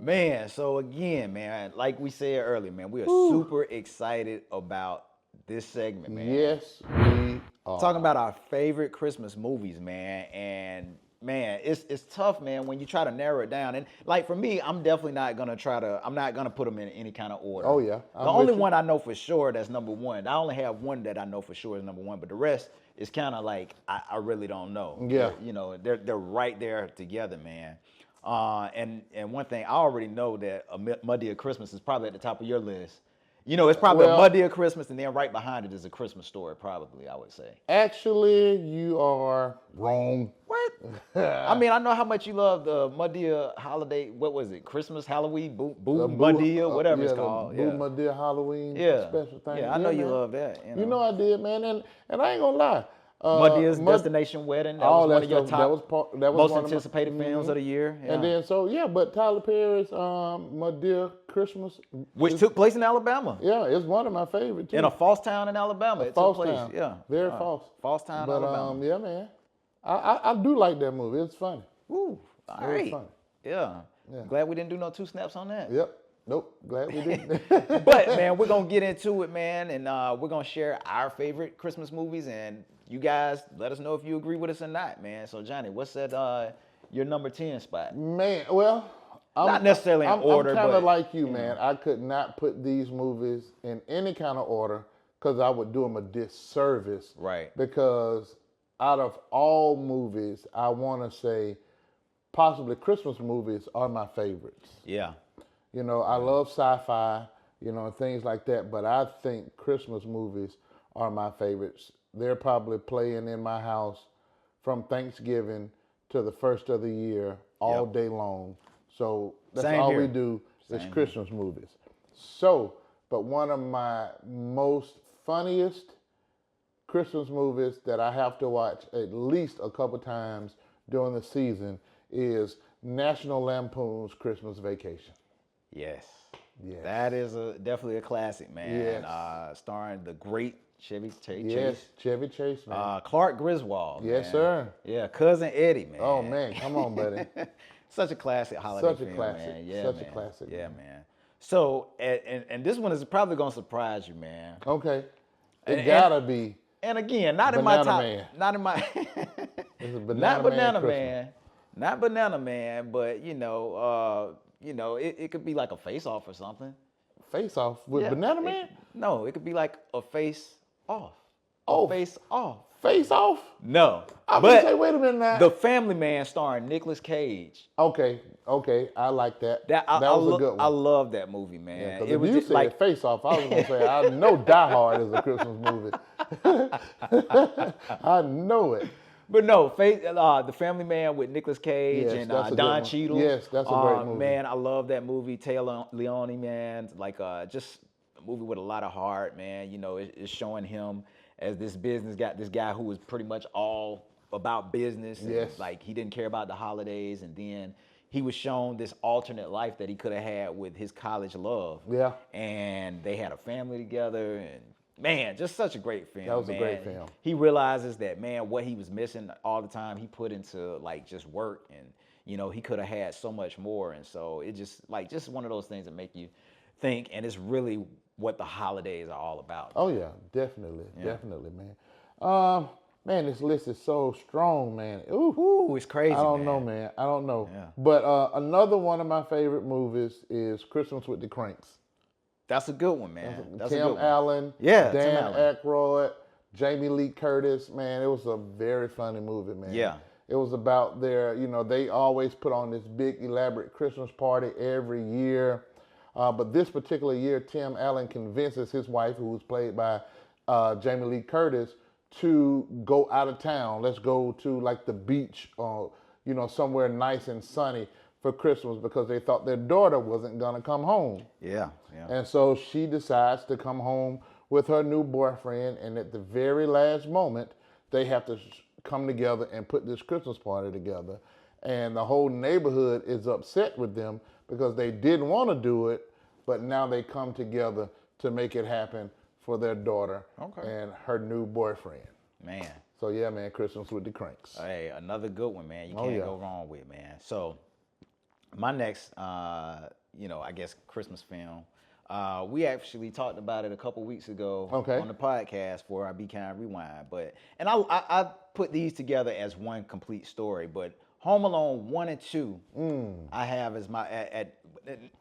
Man, so again, man, like we said earlier, man, we are super excited about this segment, man. Yes, we are. Talking about our favorite Christmas movies, man, and man, it's tough, man, when you try to narrow it down. And like for me, I'm definitely not gonna I'm not gonna put them in any kind of order. Oh, yeah. The only one I know for sure that's number one. I only have one that I know for sure is number one, but the rest is kind of like I really don't know. Yeah. They're right there together, man. And one thing I already know that A Muddy of Christmas is probably at the top of your list. It's probably A Muddy of Christmas, and then right behind it is A Christmas Story, probably, I would say. Actually, you are wrong. What? I mean, I know how much you love the Madea holiday. What was it? Christmas, Halloween, Boo Madea, whatever it's called. Boo Madea Halloween special thing. Yeah, I know you love that. You know I did, man. And I ain't gonna lie. Madea's Destination Wedding. That was one of your top, most anticipated films of the year. Yeah. And then, but Tyler Perry's Madea Christmas. Which took place in Alabama. Yeah, it's one of my favorites, too. In a false town in Alabama. It took place. Yeah. Very false. False town, Alabama. Yeah, man. I do like that movie. It's funny. Ooh, all right. Funny. Yeah. Glad we didn't do no 2 snaps on that. Yep. Nope. Glad we didn't. But, man, we're going to get into it, man, and we're going to share our favorite Christmas movies, and you guys let us know if you agree with us or not, man. So, Johnny, what's at your number 10 spot? Man, well, not necessarily in order, I'm kind but of like you, man. I could not put these movies in any kind of order because I would do them a disservice. Right. Because out of all movies, I want to say possibly Christmas movies are my favorites. Yeah. I love sci-fi, and things like that, but I think Christmas movies are my favorites. They're probably playing in my house from Thanksgiving to the first of the year all day long. So that's all we do is Christmas movies. So, but one of my most funniest Christmas movies that I have to watch at least a couple times during the season is National Lampoon's Christmas Vacation. Yes. That is definitely a classic, man. Yes. Starring the great Chevy Chase. Yes, Chevy Chase, man. Clark Griswold. Yes, man. Sir. Yeah, Cousin Eddie, man. Oh, man. Come on, buddy. Such a classic holiday film, man. Yeah, Such a classic. Yeah, man. So, and this one is probably going to surprise you, man. Okay. It gotta be. And again, not in my top. Man. Not in my. It's a not Banana Man. Man. Not Banana Man, but it could be like a face-off or something. Face-off with Banana Man? No, it could be like a face-off. Face-off. Face-off? No. I was say, wait a minute now. The Family Man starring Nicolas Cage. Okay, I like that. That was a good one. I love that movie, man. Yeah, if you said like Face-Off, I was going to say, I know Die Hard is a Christmas movie. I know it. But no, The Family Man with Nicolas Cage and Don Cheadle. Yes, that's a great movie. Man, I love that movie. Taylor Leone, man, like just a movie with a lot of heart, man. It's showing him as this guy who was pretty much all about business. And, like he didn't care about the holidays, and then he was shown this alternate life that he could have had with his college love. Yeah. And they had a family together, and man, just such a great film. That was a great film. He realizes that, man, what he was missing all the time, he put into like just work, and he could have had so much more. And so it just one of those things that make you think, and it's really what the holidays are all about. Oh yeah, definitely, man. Man, this list is so strong, man. Ooh, it's crazy. I don't know, man. I don't know. Yeah. But another one of my favorite movies is Christmas with the Kranks. That's a good one, man. That's Tim a good one. Allen, Dan Aykroyd, Jamie Lee Curtis, man. It was a very funny movie, man. Yeah. It was about they always put on this big elaborate Christmas party every year. But this particular year, Tim Allen convinces his wife, who was played by Jamie Lee Curtis, to go out of town. Let's go to like the beach or, somewhere nice and sunny for Christmas because they thought their daughter wasn't going to come home. Yeah. And so she decides to come home with her new boyfriend, and at the very last moment, they have to come together and put this Christmas party together. And the whole neighborhood is upset with them because they didn't want to do it, but now they come together to make it happen for their daughter and her new boyfriend. Man. So yeah, man, Christmas with the Kranks. Hey, another good one, man. You can't go wrong with, man. So My next, I guess Christmas film. We actually talked about it a couple weeks ago Okay. on the podcast for our Be Kind Rewind. I put these together as one complete story. But Home Alone 1 and 2, I have as my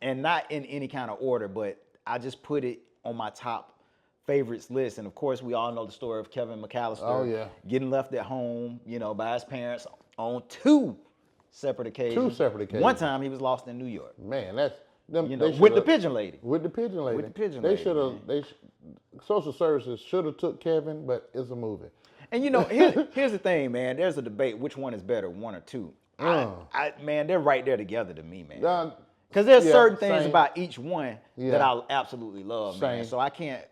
and not in any kind of order, but I just put it on my top favorites list. And of course, we all know the story of Kevin McAllister Oh, yeah. getting left at home, by his parents on two separate occasions. 2 separate occasions. One time he was lost in New York. Man, that's them. With the pigeon lady. With the pigeon lady. With the pigeon they lady, should have. man. Social services should have took Kevin, but it's a movie. And here's the thing, man. There's a debate which one is better, 1 or 2. Man, they're right there together to me, man. Because there's certain things about each one that I absolutely love, man. So I can't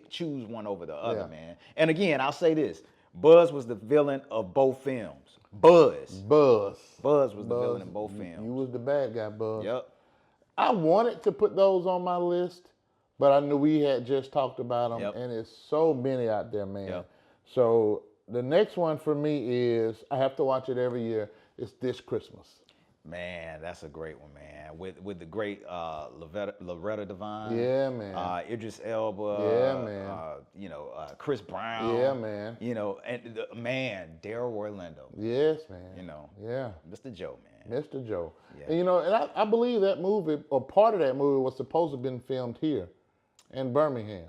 choose one over the other, man. And again, I'll say this: Buzz was the villain of both films. Buzz was the villain in both films. You was the bad guy, Buzz. Yep. I wanted to put those on my list, but I knew we had just talked about them, and there's so many out there, man. Yep. So the next one for me is, I have to watch it every year, it's This Christmas. Man, that's a great one, man. With the great Loretta Devine. Yeah, man. Idris Elba. Yeah, man. Chris Brown. Yeah, man. And Daryl Orlando. Yes, man. Yeah. Mr. Joe, man. Mr. Joe. Yeah. And, I believe that movie, or part of that movie, was supposed to have been filmed here in Birmingham.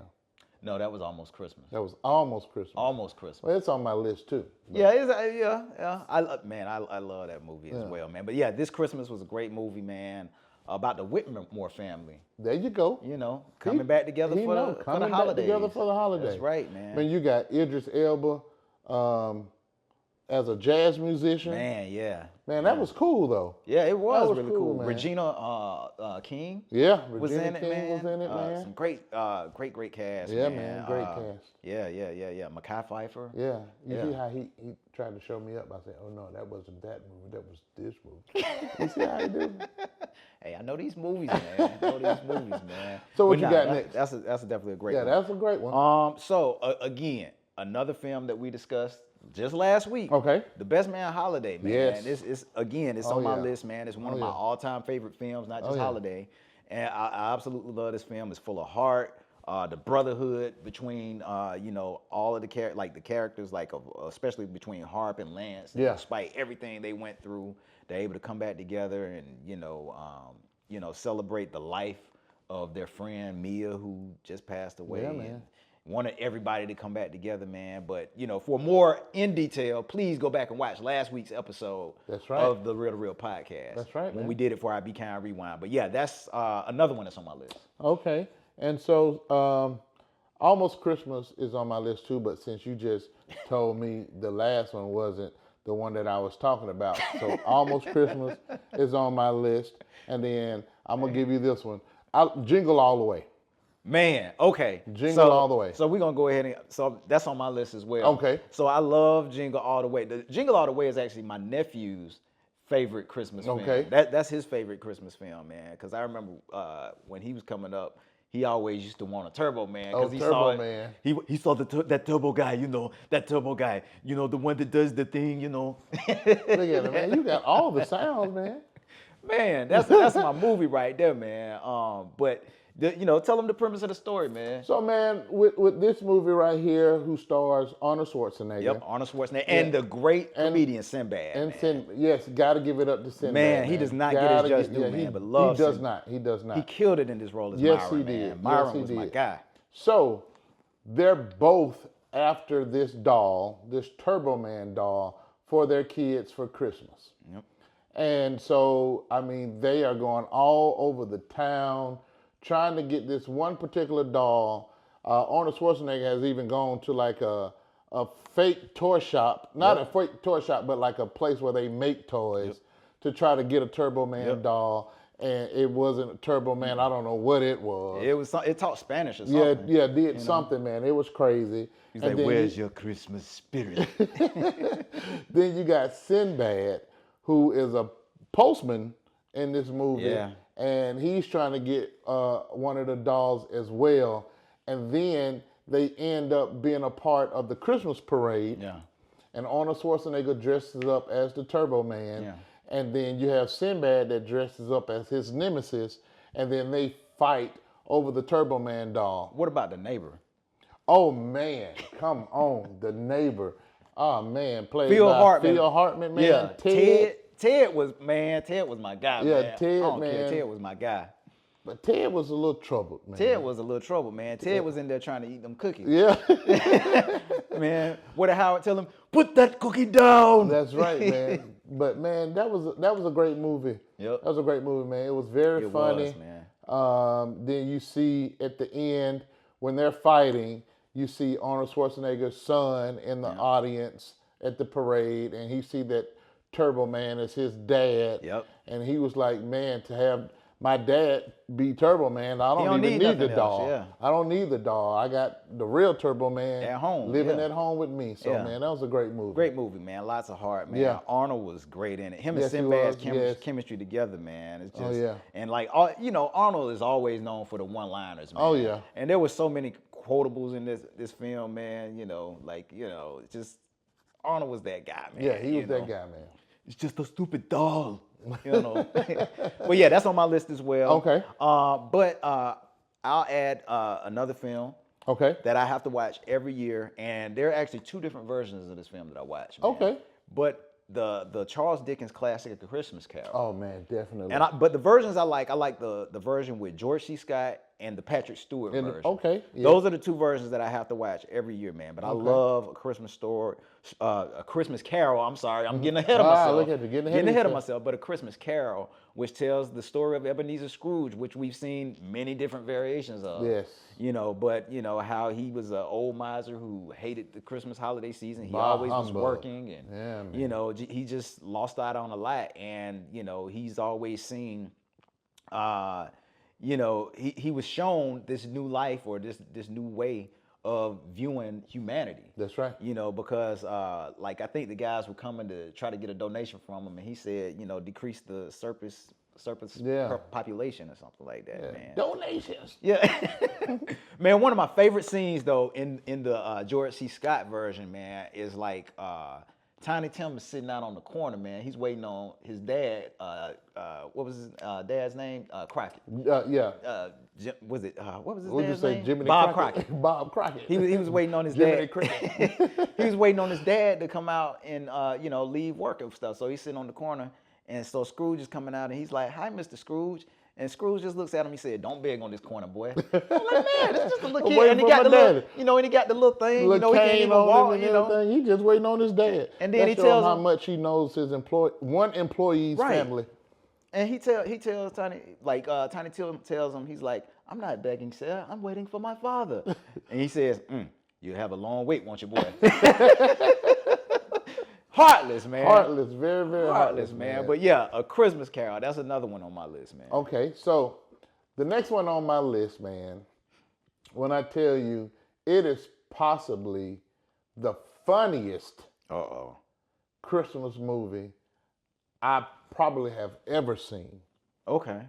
No, that was Almost Christmas. That was Almost Christmas. Almost Christmas. Well, it's on my list too. But. Yeah. I love that movie as well, man. But yeah, This Christmas was a great movie, man. About the Whitmore family. There you go. Coming back together for the holidays. Together for the holidays. That's right, man. I mean, you got Idris Elba as a jazz musician. Man, yeah. Man, that was cool though. Yeah, it was was really cool, cool. man. Regina King. Yeah, was Regina in King it, man. was in it, man. Some great cast. Yeah, man. Great cast. Yeah. Mekhi Phifer. Yeah. You see how he tried to show me up? I said, oh no, that wasn't that movie. That was this movie. You see how he do? Hey, I know these movies, man. So what you got next? That's definitely a great one. Yeah, that's a great one. So again, another film that we discussed just last week. Okay. The Best Man Holiday, man. Yes. It's on my list, man. It's one of my all-time favorite films, not just holiday. And I absolutely love this film. It's full of heart. The brotherhood between all of the characters, especially between Harp and Lance. Yeah. Despite everything they went through, they're able to come back together and celebrate the life of their friend Mia, who just passed away. Yeah, man. Wanted everybody to come back together, man. But, for more in detail, please go back and watch last week's episode of the Real to Real podcast. That's right, when man. we did it for our Be Kind Rewind. But yeah, that's another one that's on my list. Okay. And so Almost Christmas is on my list too, but since you just told me the last one wasn't the one that I was talking about, so Almost Christmas is on my list. And then I'm going to give you this one. Jingle All the Way. Man, okay. Jingle All the Way. So we're going to go ahead so that's on my list as well. Okay. So I love Jingle All the Way. The Jingle All the Way is actually my nephew's favorite Christmas film. Okay. That's his favorite Christmas film, man. Because I remember when he was coming up, he always used to want a Turbo Man. Oh, he Turbo saw Man. He saw that Turbo guy, that Turbo guy, the one that does the thing, Look at it, man. You got all the sounds, man. Man, that's my movie right there, man. But tell them the premise of the story, man. So, man, with this movie right here, who stars Arnold Schwarzenegger. Yep, Arnold Schwarzenegger and the great comedian Sinbad. And yes, got to give it up to Sinbad. Man, he does not get his just due, man. But love. He does not. He does not. He killed it in this role as Yes, Myron, he did. man. Myron Yes, he was my did. guy. So, they're both after this doll, this Turbo Man doll, for their kids for Christmas. Yep. And so, I mean, they are going all over the town trying to get this one particular doll. Arnold Schwarzenegger has even gone to like a fake toy shop, not a fake toy shop, but like a place where they make toys to try to get a Turbo Man doll. And it wasn't a Turbo Man. I don't know what it was. It taught Spanish or something. Yeah, did something, man. It was crazy. He's and like, where's your Christmas spirit? Then you got Sinbad, who is a postman in this movie. Yeah. And he's trying to get one of the dolls as well. And then they end up being a part of the Christmas parade. Yeah. And Arnold Schwarzenegger dresses up as the Turbo Man. Yeah. and then you have Sinbad that dresses up as his nemesis, and then they fight over the Turbo Man doll. What about the neighbor? Oh man, come on, the neighbor. Oh man, played Phil by Hartman. Phil Hartman, man. Yeah, Ted. Ted was my guy, Yeah, man. Ted, I don't man. care. Ted was my guy. But Ted was a little troubled, man. Ted was a little trouble, man. Ted was in there trying to eat them cookies. Yeah. Man, what did Howard tell him? Put that cookie down. That's right, man. But man, that was a great movie. Yep. That was a great movie, man. It was very funny. Was, man. Then you see at the end when they're fighting, you see Arnold Schwarzenegger's son in the audience at the parade, and he see that Turbo Man as his dad. Yep. And he was like, man, to have my dad be Turbo Man, I don't even need the nothing doll. else, yeah. I don't need the doll. I got the real Turbo Man At home, living yeah. at home with me. So man, that was a great movie. Great movie, man. Lots of heart, man. Yeah. Arnold was great in it. Him Yes, he and Sinbad's was, yes. chemistry together, man. It's just, Oh, yeah. And like, Arnold is always known for the one-liners, man. Oh, yeah. And there was so many quotables in this film, man. Just Arnold was that guy, man. Yeah, he was that guy, man. It's just a stupid doll, But yeah, that's on my list as well. Okay. But I'll add another film Okay. that I have to watch every year, and there are actually two different versions of this film that I watch. Man. Okay. But the Charles Dickens classic, The Christmas Carol. Oh man, definitely. But the versions I like the version with George C. Scott and the Patrick Stewart version. Okay. Yeah. Those are the two versions that I have to watch every year, man. But I love A Christmas Carol. I'm sorry, I'm getting ahead of myself. Look at you, getting ahead of of yourself. myself. But A Christmas Carol, which tells the story of Ebenezer Scrooge, which we've seen many different variations of. Yes. But how he was an old miser who hated the Christmas holiday season. He Bah always humbug. was working, and Yeah, man. he just lost out on a lot. And he's always seen, he was shown this new life or this new way of viewing humanity. That's right. Because I think the guys were coming to try to get a donation from him, and he said, decrease the surplus population or something like that, man. Donations. Yeah. Man, one of my favorite scenes though in the George C. Scott version, man, is Tiny Tim is sitting out on the corner, man. He's waiting on his dad. What was his dad's name? Crockett. Yeah. What was his What'd you dad's say, name? Jiminy Bob Crockett? Crockett. Bob Crockett. He was waiting on his Jiminy dad. Cricket. He was waiting on his dad to come out and leave work and stuff. So he's sitting on the corner, and so Scrooge is coming out, and he's like, "Hi, Mr. Scrooge." And Scrooge just looks at him. He said, "Don't beg on this corner, boy." I'm like, man, it's just a little kid, and he got the little, and he got the little thing, Little he can't cane even on walk, him and everything. He just waiting on his dad. And then that he shows tells how him much he knows his one employee's Right. family. And he tells Tiny, Tiny Tim tells him, he's like, "I'm not begging, sir. I'm waiting for my father." And he says, "You have a long wait, won't you, boy?" Heartless, man. Heartless, very, very Heartless, man. But yeah, A Christmas Carol. That's another one on my list, man. Okay, so the next one on my list, man, when I tell you it is possibly the funniest Christmas movie I probably have ever seen. Okay.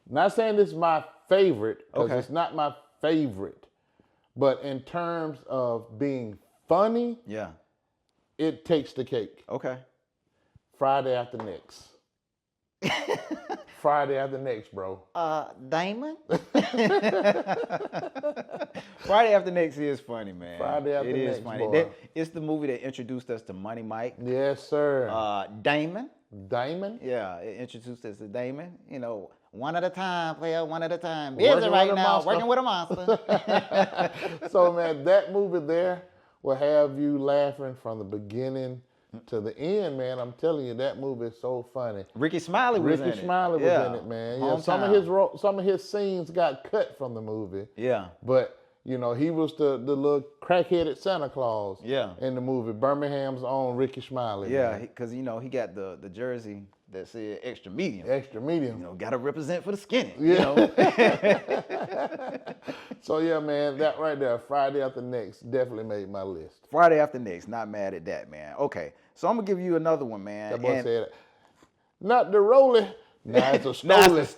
Not saying this is my favorite, because Okay. it's not my favorite, but in terms of being funny, Yeah. it takes the cake. Okay. Friday After Next. Friday After Next, bro. Damon? Friday After Next is funny, man. Friday After It is Next, funny. boy. It's the movie that introduced us to Money Mike. Yes, sir. Damon. Diamond? Yeah, it introduced us to Damon. One at a time, player, one at a time. Working Busy right with a now, monster. working with a monster. So, man, that movie there will have you laughing from the beginning to the end, man. I'm telling you, that movie is so funny. Ricky Smiley was in it. Ricky Smiley was in it, man. Yeah, some of his scenes got cut from the movie. Yeah. But he was the little crack-headed Santa Claus. Yeah. In the movie, Birmingham's own Ricky Smiley. Yeah, man. because he got the jersey that said extra medium. Extra medium. Got to represent for the skinny. Yeah. So yeah, man, that right there, Friday After Next, definitely made my list. Friday After Next, not mad at that, man. Okay, so I'm gonna give you another one, man. That boy said, "Not the Rolly, now it's a Nah, Stoli." it's a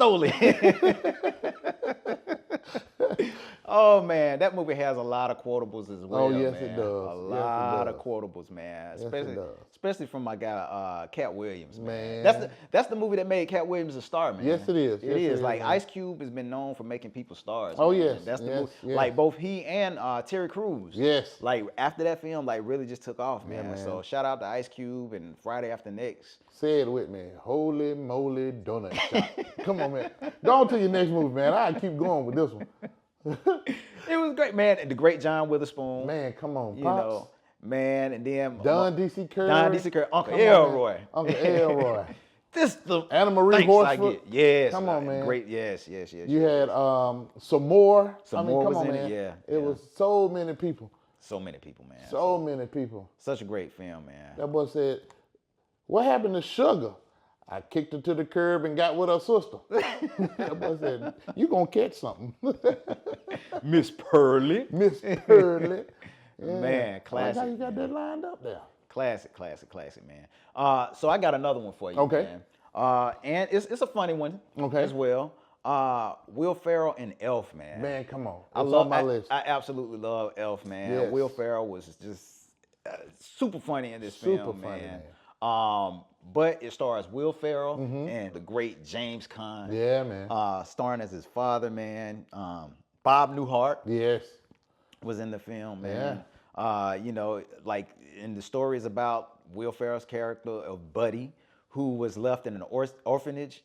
Stoli. Oh man, that movie has a lot of quotables as well. Oh, yes, man. it does. A Yes, it lot of does. quotables, man. Yes, it Especially, does. especially from my guy Cat Williams, man. Man. That's the movie that made Cat Williams a star, man. Yes, it is. It Yes, it is. is, Like man. Ice Cube has been known for making people stars. Oh, man. yes, That's the yes, movie. yes. Like both he and Terry Crews. Yes. Like after that film, like really just took off, man. man. So shout out to Ice Cube and Friday After Next. Say it with me. Holy moly donut shop. Come on, man. Go on to your next movie, man. I keep going with this one. It was great, man. The great John Witherspoon. Man, come on, You Pops. know, man, and then Don D.C. Curry. Don D.C. Curry, Uncle Come on, Elroy. man. Uncle Elroy. This the Anna Marie thanks I Horsford. get. Yes. Come on, man. Great. Yes. You had some more. Some I mean, more come was on, in man. it, yeah, It was so many people. So many people, man. So many people. Such a great film, man. That boy said, "What happened to Sugar?" I kicked her to the curb and got with her sister. That boy said, "You gonna catch something." Miss Pearly. Miss Pearly. Yeah. Man, I like classic. how you got that lined up there. Classic, man. So I got another one for you, Okay. man. And it's a funny one Okay. as well. Will Ferrell and Elf, man. Man, come on. I It's love on my list. I absolutely love Elf, man. Yes. Will Ferrell was just super funny in this Super film, funny, man. But it stars Will Ferrell and the great James Caan. Yeah, man. Starring as his father, man. Bob Newhart Yes. was in the film, man. You know, like, and the story is about Will Ferrell's character of Buddy, who was left in an orphanage,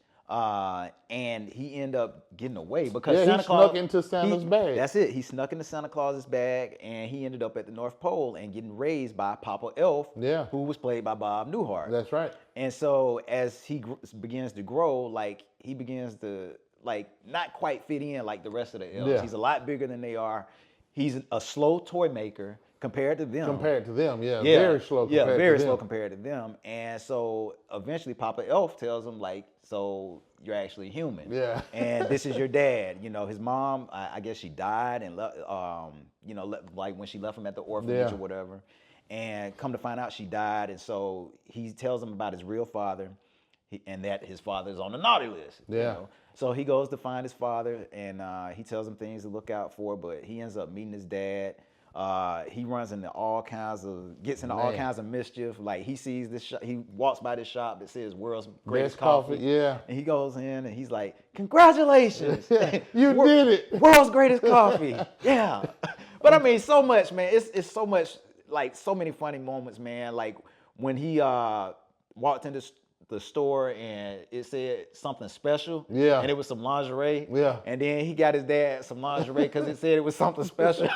and he ended up getting away because Yeah, Santa he Claus snuck into Santa's bag. That's it. He snuck into Santa Claus's bag, and he ended up at the North Pole and getting raised by Papa Elf, Yeah. who was played by Bob Newhart. That's right. And so as he begins to grow, like he begins to like not quite fit in like the rest of the elves. Yeah. He's a lot bigger than they are. He's a slow toy maker compared to them. Compared to them, yeah. Very slow compared to them. Yeah, very slow compared to them. And so eventually Papa Elf tells him like, so you're actually human. Yeah. And this is your dad. You know, his mom, I guess she died and like when she left him at the orphanage Yeah. or whatever. And come to find out she died. And so he tells him about his real father and that his father is on the naughty list. Yeah. You know? So he goes to find his father and he tells him things to look out for, but he ends up meeting his dad. He runs into gets into all Man. kinds of mischief. Like he sees this shop, he walks by this shop that says world's greatest Best coffee, coffee. yeah. And he goes in and he's like, congratulations. You did it. World's greatest coffee. Yeah. But I mean, so much, man. It's so much, like so many funny moments, man. Like when he walked into the store and it said something special. Yeah. And it was some lingerie. Yeah. And then he got his dad some lingerie because it said it was something special.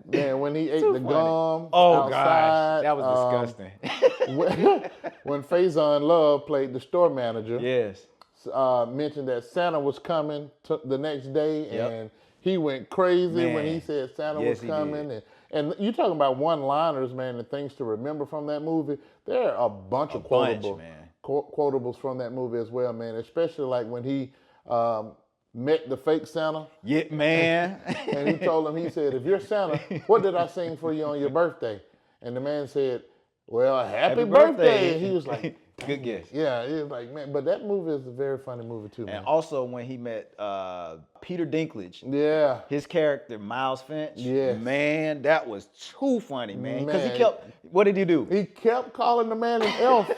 Man, when he ate Too the funny. gum Oh outside, gosh, that was disgusting. when Faison Love played the store manager, Yes. mentioned that Santa was coming the next day, Yep. and he went crazy when he Man. said Santa Yes, was he coming. did. And you talking about one-liners, man, and things to remember from that movie. There are a bunch of quotables, man. quotables from that movie as well, man. Especially like when he met the fake Santa. Yeah, man. And he told him, he said, if you're Santa, what did I sing for you on your birthday? And the man said, well, happy birthday. And he was like, good guess. yeah, he was like, man, but that movie is a very funny movie too, man. And also when he met Peter Dinklage, Yeah. his character Miles Finch, Yes. man, that was too funny, man. Because he Man. kept, what did he do? He kept calling the man an elf.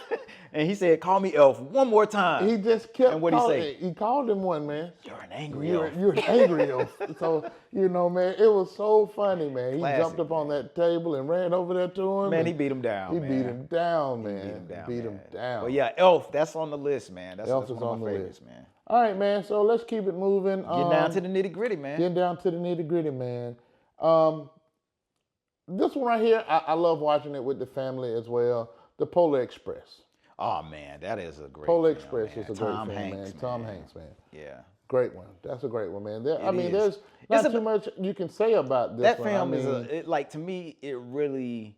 And he said, call me Elf one more time. He just kept And what'd he calling, say? he called him one, man. You're an angry You're, elf. you're an angry elf. So, you know, man, it was so funny, man. He Classic, jumped up on that table and ran over there to him. Man, and he beat him down, He man. beat him down, man. Beat him down, Beat him man. down. But yeah, Elf, that's on the list, man. That's Elf one is of on my the favorites, list. man. All right, man. So let's keep it moving. Get down to the nitty gritty, man. Getting down to the nitty gritty, man. This one right here, I love watching it with the family as well. The Polar Express. Oh man, that is a great Polar film, Express man. is a great Tom film, Hanks, man. Tom Hanks, man. Yeah. Great one. That's a great one, man. I mean, is. there's not It's too much you can say about this That one. film I mean, is like to me, it really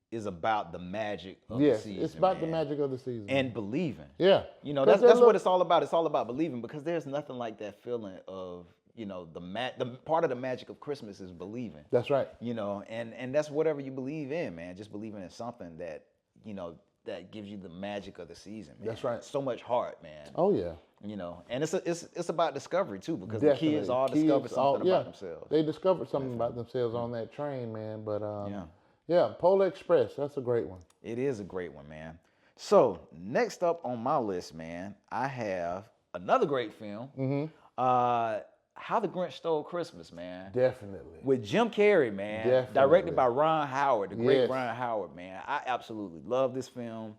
is about the magic of yes, the season. it's about the man. magic of the season. And believing. yeah, You know, 'Cause that's that what it's all about. It's all about believing because there's nothing like that feeling of, you know, the part of the magic of Christmas is believing. That's right. You know, and that's whatever you believe in, man. Just believing in something that, you know, that gives you the magic of the season, man. That's right. So much heart, man. Oh yeah. You know, and it's about discovery too, because the kids all discovered something about themselves. They discovered something about themselves on that train, man. But Yeah. yeah, Polar Express, that's a great one. It is a great one, man. So next up on my list, man, I have another great film. How the Grinch Stole Christmas, man. Definitely. With Jim Carrey, man. Definitely. Directed by Ron Howard, the great Yes. Ron Howard, man. I absolutely love this film.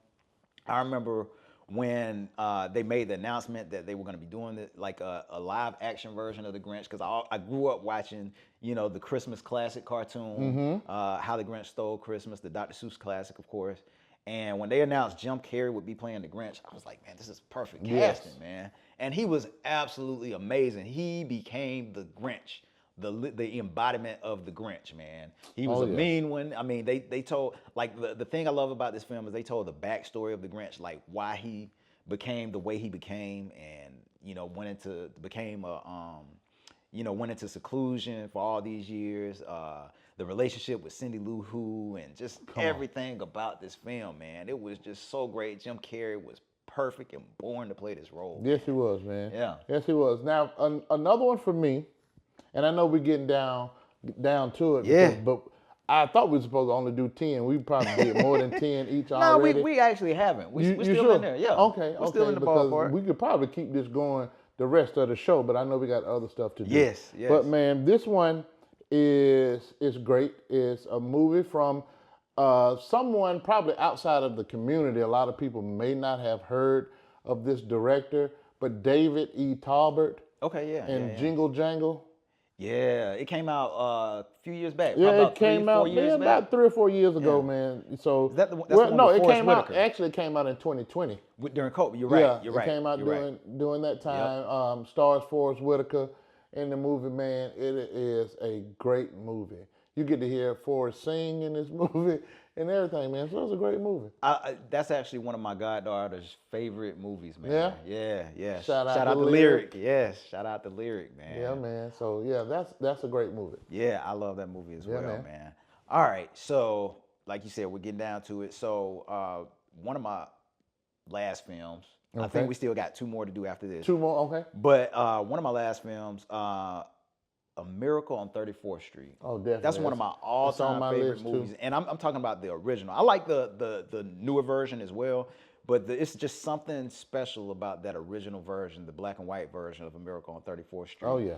I remember when they made the announcement that they were going to be doing it, like a live action version of the Grinch, because I grew up watching, you know, the Christmas classic cartoon, How the Grinch Stole Christmas, the Dr. Seuss classic, of course. And when they announced Jim Carrey would be playing the Grinch, I was like, man, this is perfect casting, man. And he was absolutely amazing. He became the Grinch, the embodiment of the Grinch, man. He was a mean one. I mean, they told, like, the thing I love about this film is they told the backstory of the Grinch, like why he became the way he became, and, you know, went into seclusion for all these years. The relationship with Cindy Lou Who, and just everything about this film, man. It was just so great. Jim Carrey was perfect and born to play this role. Yes, he was, man. Yeah. Yes, he was. Now, another one for me, and I know we're getting down to it. Yeah. But I thought we were supposed to only do 10. We probably did more than 10 each No, already. we actually haven't. We're You still sure? in there. Yeah. Okay. We're still in the ballpark. We could probably keep this going the rest of the show, but I know we got other stuff to do. Yes. But man, this one is great. It's a movie from someone probably outside of the community. A lot of people may not have heard of this director, but David E. Talbert. Okay, yeah. And Jingle Jangle. Yeah, it came out a few years back. Yeah, about it came out about 3 or 4 years ago, man. So is that the one? That's the one no, with it Forrest came Whitaker. out. Actually, it came out in 2020. During COVID. You're right. Yeah, You're right. It came out during that time. Stars Forrest Whitaker in the movie, man. It is a great movie. You get to hear Forrest sing in this movie and everything, man. So it's a great movie. That's actually one of my goddaughter's favorite movies, man. Yeah. Shout out to to Lyric. Yes, shout out to Lyric, man. Yeah, man. So yeah, that's a great movie. Yeah, I love that movie as well, man. All right, so like you said, we're getting down to it. So one of my last films, I think we still got 2 more to do after this. 2 more, okay. But one of my last films, A Miracle on 34th Street. Oh, definitely. That's one of my all-time favorite movies. And I'm talking about the original. I like the newer version as well, but it's just something special about that original version, the black and white version of A Miracle on 34th Street. Oh, yeah.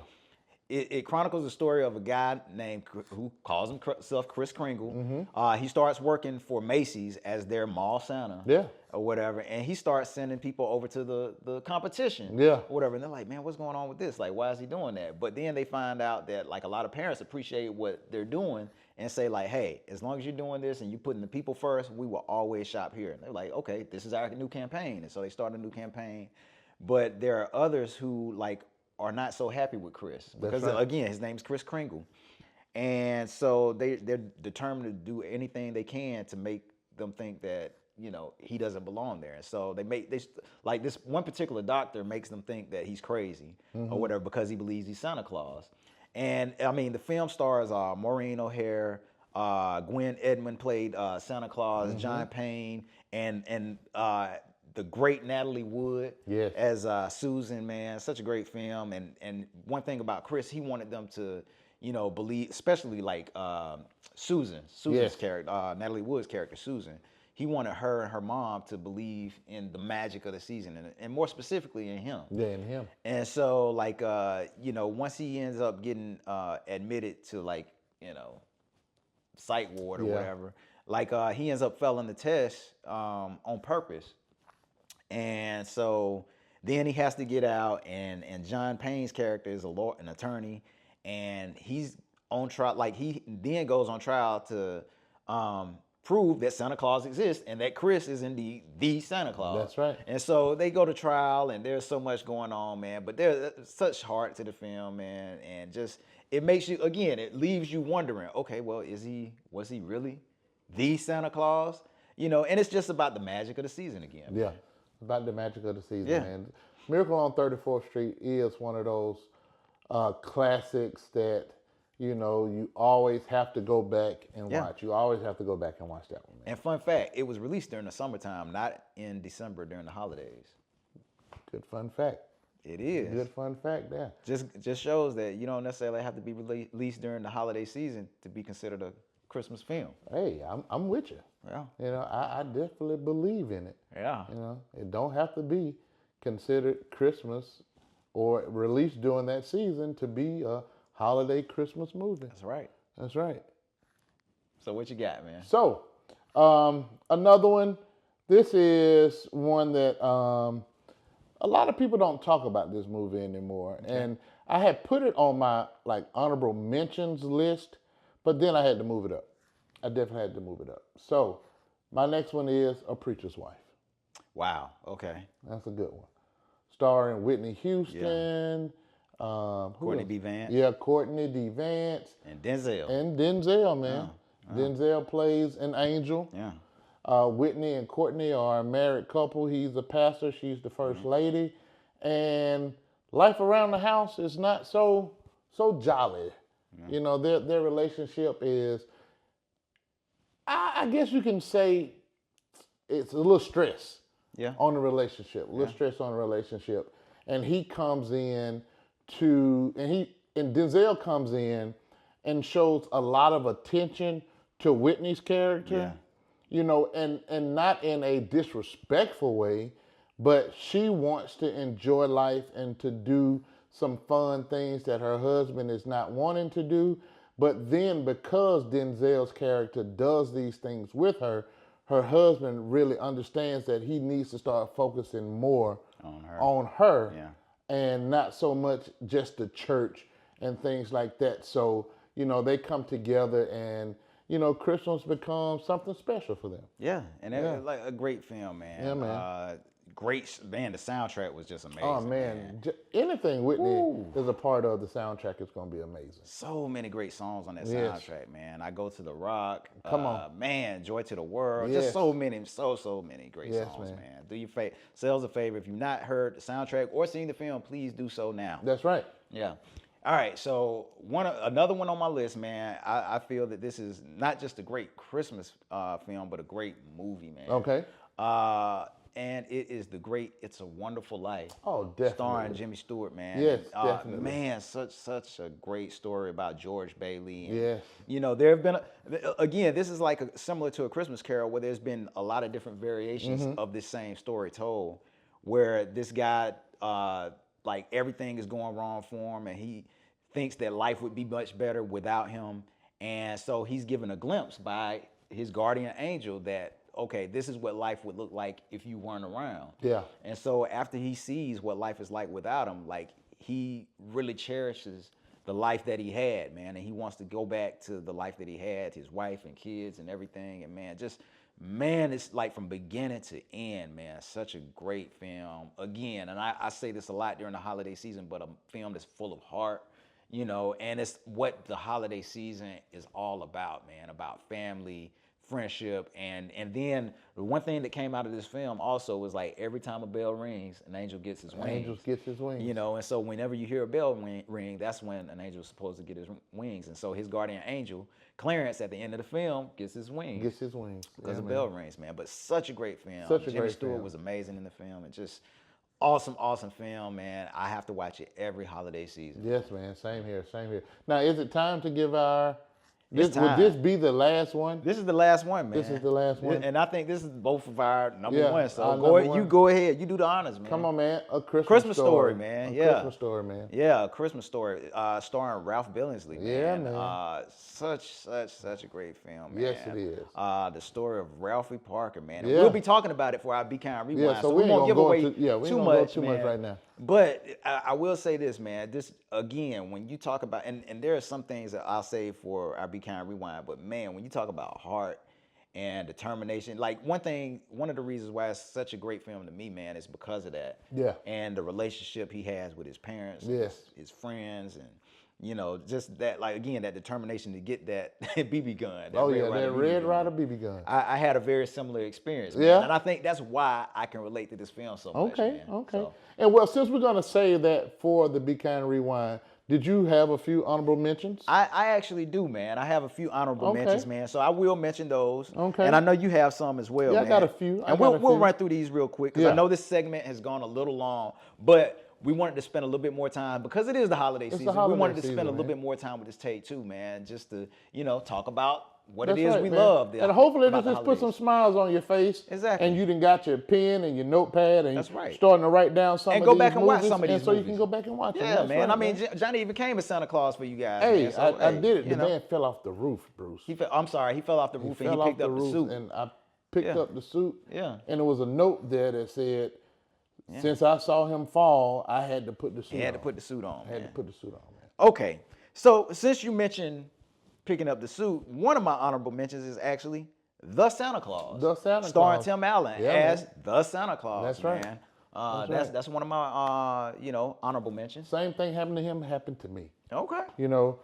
It chronicles the story of a guy named, who calls himself Kris Kringle. Mm-hmm. He starts working for Macy's as their mall Santa. Yeah. Or whatever, and he starts sending people over to the competition. Yeah. Or whatever, and they're like, man, what's going on with this? Like, why is he doing that? But then they find out that, like, a lot of parents appreciate what they're doing and say, like, hey, as long as you're doing this and you're putting the people first, we will always shop here. And they're like, okay, this is our new campaign. And so they start a new campaign. But there are others who, like, are not so happy with Kris. Because, again, his name's Kris Kringle. And so they're determined to do anything they can to make them think that, you know, he doesn't belong there. And so like this one particular doctor makes them think that he's crazy or whatever because he believes he's Santa Claus. And I mean, the film stars Maureen O'Hare, Gwen Edmond played Santa Claus, John Payne, and the great Natalie Wood as Susan, man. Such a great film. And one thing about Kris, he wanted them to, you know, believe, especially like Susan's character, Natalie Wood's character, Susan. He wanted her and her mom to believe in the magic of the season, and more specifically in him. Yeah, in him. And so, like, you know, once he ends up getting admitted to, like, you know, psych ward or whatever, like, he ends up failing the test on purpose. And so then he has to get out, and John Payne's character is an attorney, and he's on trial. Like, he then goes on trial to prove that Santa Claus exists and that Kris is indeed the Santa Claus. That's right. And so they go to trial, and there's so much going on, man. But there's such heart to the film, man, and just it makes you, again, it leaves you wondering, okay, well, was he really the Santa Claus? You know, and it's just about the magic of the season again. Yeah, about the magic of the season, Yeah. man. Miracle on 34th Street is one of those classics that you always have to go back and Yeah. watch. You always have to go back and watch that one, man. And fun fact, it was released during the summertime, not in December during the holidays. Good fun fact. It is. Good fun fact there. Just shows that you don't necessarily have to be released during the holiday season to be considered a Christmas film. Hey, I'm with you. Yeah. I definitely believe in it. Yeah. It don't have to be considered Christmas or released during that season to be a holiday Christmas movie. That's right. That's right. So what you got, man? So, another one. This is one that a lot of people don't talk about this movie anymore. Okay. And I had put it on my honorable mentions list, but then I had to move it up. I definitely had to move it up. So, my next one is A Preacher's Wife. Wow. Okay. That's a good one. Starring Whitney Houston. Yeah. Courtney D. Vance. Yeah, Courtney D. Vance. And Denzel. And Denzel, man. Denzel plays an angel. Yeah. Whitney and Courtney are a married couple. He's the pastor. She's the first lady. And life around the house is not so jolly. Their relationship is, I guess you can say, it's a little stress on the relationship. A little stress on the relationship. And he comes in and Denzel comes in and shows a lot of attention to Whitney's character. Yeah. And not in a disrespectful way, but she wants to enjoy life and to do some fun things that her husband is not wanting to do. But then because Denzel's character does these things with her, her husband really understands that he needs to start focusing more on her and not so much just the church and things like that. So, they come together and, Christmas becomes something special for them. Yeah, and it was like a great film, man. Yeah, man. Great, man. The soundtrack was just amazing. Oh, man. Anything Whitney is a part of the soundtrack is going to be amazing. So many great songs on that soundtrack, man. I Go to the Rock. Come on. Man, Joy to the World. Yes. Just so many great songs, man. Do yourselves a favor. If you've not heard the soundtrack or seen the film, please do so now. That's right. Yeah. All right, so another one on my list, man. I feel that this is not just a great Christmas film, but a great movie, man. Okay. And it is the great It's a Wonderful Life. Oh, definitely. Starring Jimmy Stewart, man. Yes, definitely. Man, such a great story about George Bailey. And, yes. There have been, again, this is similar to A Christmas Carol where there's been a lot of different variations of this same story told, where this guy, everything is going wrong for him and he thinks that life would be much better without him. And so he's given a glimpse by his guardian angel that, okay, this is what life would look like if you weren't around. Yeah. And so after he sees what life is like without him, he really cherishes the life that he had, man. And he wants to go back to the life that he had, his wife and kids and everything. And man, it's from beginning to end, man, such a great film. Again, and I say this a lot during the holiday season, but a film that's full of heart, and it's what the holiday season is all about, man, about family, friendship, and then the one thing that came out of this film also was every time a bell rings, an angel gets his wings. Angel gets his wings. And so whenever you hear a bell ring, that's when an angel is supposed to get his wings. And so his guardian angel, Clarence, at the end of the film, gets his wings. Gets his wings. Because the bell rings, man. But such a great film. Such a Jimmy great Stewart film. was amazing in the film. And just awesome film, man. I have to watch it every holiday season. Yes, man. Same here. Now, is it time to give our... Would this be the last one? This is the last one, man. This is the last one. And I think this is both of our number one. So you go ahead. You do the honors, man. Come on, man. A Christmas story, man. Christmas story, man. Yeah, a Christmas story starring Ralph Billingsley, man. Yeah, man. Such a great film, man. Yes, it is. The story of Ralphie Parker, man. And yeah. we'll be talking about it for our Be Kind Rewind. Yeah, so we won't give away too much right now. But I will say this, man. This, again, when you talk about, and there are some things that I'll say for our Be Kind Rewind, but man, when you talk about heart and determination, one of the reasons why it's such a great film to me, man, is because of that. Yeah. And the relationship he has with his parents, his friends, and just that, again, that determination to get that BB gun. That Red Ryder BB gun. I had a very similar experience, man. Yeah. And I think that's why I can relate to this film so much, man. Okay. So. And well, since we're going to save that for the Be Kind Rewind, Did you have a few honorable mentions? I actually do, man. I have a few honorable Okay. mentions, man. So I will mention those. Okay. And I know you have some as well, Yeah, man. I got a few. And we'll run through these real quick because I know this segment has gone a little long, but we wanted to spend a little bit more time because it is the holiday season. We wanted to spend a little bit more time with this take too, man, just to, talk about what it is we love. And hopefully this just put some smiles on your face. Exactly. And you done got your pen and your notepad and That's right. starting to write down some of these movies. And go back and watch some of these movies. So you can go back and watch them. Yeah, man. I mean, Johnny even came as Santa Claus for you guys. Hey, man. So, I did it. The man fell off the roof, Bruce. I'm sorry. He fell off the roof and he picked up the suit. And I picked up the suit. Yeah. And there was a note there that said, since I saw him fall, I had to put the suit on. He had to put the suit on, I had to put the suit on, man. Okay. So since you mentioned picking up the suit, one of my honorable mentions is actually The Santa Claus. The Santa Claus. Starring Tim Allen as The Santa Claus. That's right. Man. That's one of my honorable mentions. Same thing happened to him happened to me. Okay.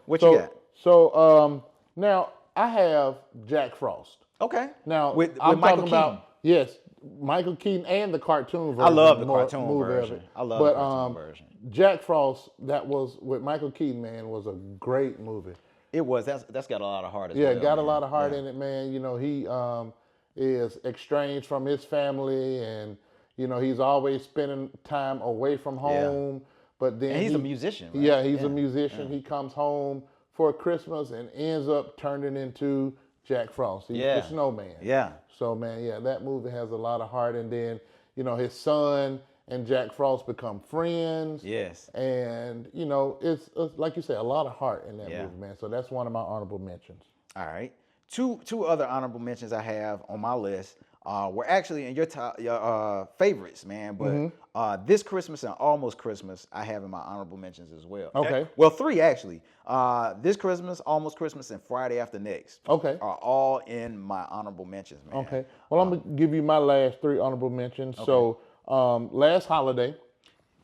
What you got? So now I have Jack Frost. Okay. Now with I'm Michael talking Keaton. about Michael Keaton and the cartoon version. I love the cartoon version. The cartoon version. Jack Frost, that was with Michael Keaton, man, was a great movie. It was. That's got a lot of heart as well. Yeah, got a lot of heart in it, man. He is estranged from his family, and he's always spending time away from home. Yeah. But then he's a musician. Right? Yeah, he's a musician. Yeah. He comes home for Christmas and ends up turning into Jack Frost. He's the snowman. Yeah. So man, that movie has a lot of heart, and then his son and Jack Frost become friends. Yes. And, it's like you said, a lot of heart in that movie, man. So that's one of my honorable mentions. All right. Two other honorable mentions I have on my list were actually in your favorites, man. But this Christmas and Almost Christmas, I have in my honorable mentions as well. Okay. Well, three actually. This Christmas, Almost Christmas, and Friday After Next. Okay. Are all in my honorable mentions, man. Okay. Well, I'm going to give you my last three honorable mentions. Okay. So, last holiday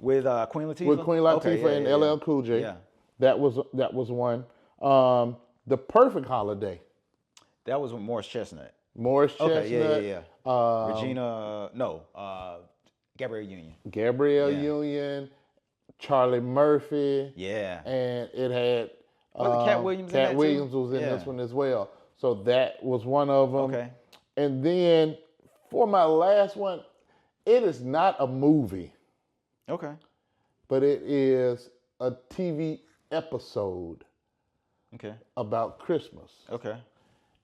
with Queen Latifah. With Queen Latifah and LL Cool J. Yeah. That was one. The Perfect Holiday. That was with Morris Chestnut. Morris Chestnut. Okay, yeah. Regina, Gabrielle Union. Gabrielle Union, Charlie Murphy. Yeah. And it had Cat Williams. Cat Williams was in this one as well. So that was one of them. Okay. And then for my last one, it is not a movie. Okay. But it is a TV episode. Okay. About Christmas. Okay.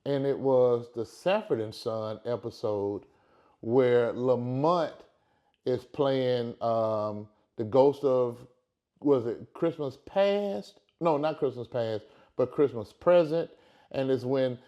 And it was the Sanford & Son episode where Lamont is playing the ghost of, was it Christmas Past? No, not Christmas Past, but Christmas Present. And it's when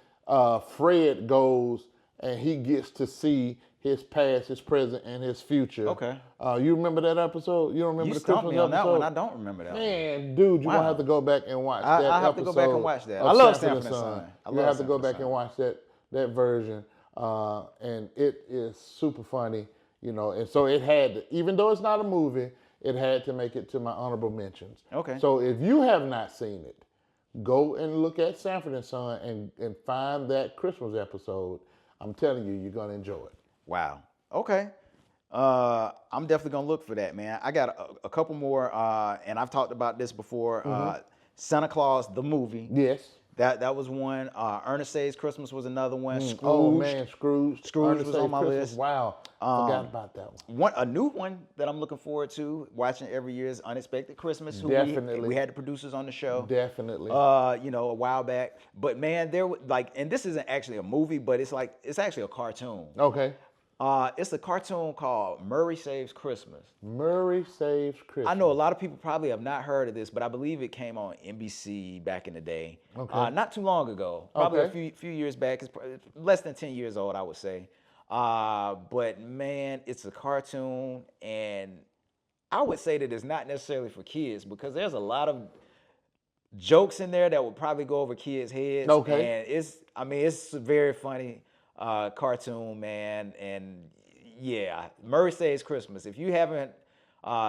Fred goes and he gets to see his past, his present, and his future. Okay. You remember that episode? You don't remember the Christmas me on episode? That one. I don't remember that one. Man, dude, you're going to have to go back and watch that episode. I have to go back and watch that. I love Sanford & Son. You have to go back and watch that version. And it is super funny, and so it had to, even though it's not a movie, it had to make it to my honorable mentions. Okay. So if you have not seen it, go and look at Sanford & Son and find that Christmas episode. I'm telling you, you're going to enjoy it. Wow. Okay. I'm definitely going to look for that, man. I got a couple more, and I've talked about this before. Santa Claus, the movie. Yes. That was one. Ernest Saves Christmas was another one. Scrooge. Oh, man, Scrooge. Scrooge was on my list. Wow. Forgot about that one. A new one that I'm looking forward to watching every year is Unexpected Christmas. Definitely. We had the producers on the show. Definitely. A while back. But man, and this isn't actually a movie, but it's actually a cartoon. Okay. It's a cartoon called Murray Saves Christmas. Murray Saves Christmas. I know a lot of people probably have not heard of this, but I believe it came on NBC back in the day. Okay. Not too long ago. Probably a few years back. It's less than 10 years old, I would say. But man, it's a cartoon, and I would say that it's not necessarily for kids because there's a lot of jokes in there that would probably go over kids' heads. Okay. And it's very funny. Cartoon, man, and Murray Saves Christmas. If you haven't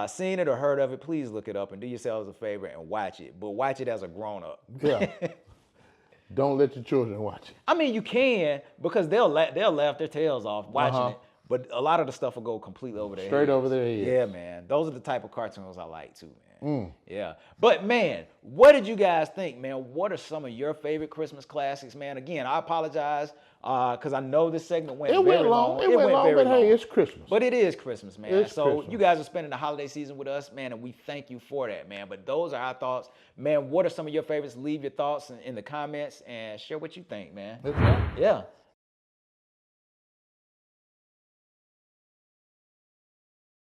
seen it or heard of it, please look it up and do yourselves a favor and watch it. But watch it as a grown-up. Yeah. Don't let your children watch it. I mean, you can because they'll laugh their tails off watching it. But a lot of the stuff will go completely over their heads. Straight over their heads. Yeah, man. Those are the type of cartoons I like too, man. man. Yeah. But man, what did you guys think, man? What are some of your favorite Christmas classics, man? Again, I apologize because I know this segment went very long. It went long, very but long. hey, it's Christmas. But it is Christmas, man. It's So Christmas. you guys are spending the holiday season with us, man, and we thank you for that, man. But those are our thoughts. Man, what are some of your favorites? Leave your thoughts in the comments and share what you think, man. That's right. Yeah.